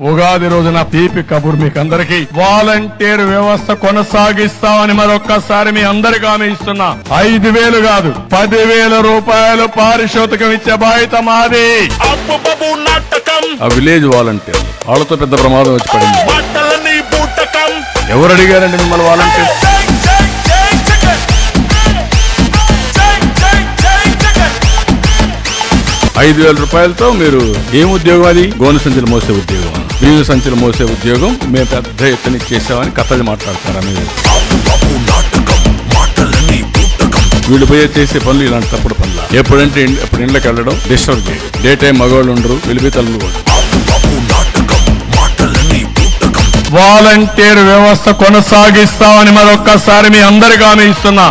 ఉగాది రోజున తీపి కబుర్ మీకందరికి వాలంటీర్ వ్యవస్థ కొనసాగిస్తామని మరొక్కసారి మీ అందరికీ హామీ ఇస్తున్నా. 5,000 కాదు 10,000 రూపాయలు పారితోషికం ఇచ్చే బాధ్యత మాది. ఆ విలేజ్ వాలంటీర్ వాళ్ళతో పెద్ద ప్రమాదం వచ్చి పడింది. ఎవరు అడిగారండి మిమ్మల్ని వాలంటీర్? 5,000 రూపాయలతో మీరు ఏం ఉద్యోగం? అది గోనె సంచులు మోసే ఉద్యోగం, బియ్యం సంచులు మోసే ఉద్యోగం మేము పెద్ద ఎత్తున చేసామని కథలు మాట్లాడతారా మీరు? వీళ్ళు పోయే చేసే పనులు ఇలాంటి తప్పుడు పనులు. ఎప్పుడంటే ఎప్పుడు ఇండ్లకి వెళ్ళడం, డిస్టర్బ్ చేయడం, డే టైం మగవాళ్ళు ఉండరు, వెళ్ళిపోయి తల్లు. వాలంటీర్ వ్యవస్థ కొనసాగిస్తామని మరొక్కసారి మీ అందరికీ హామీ ఇస్తున్నా.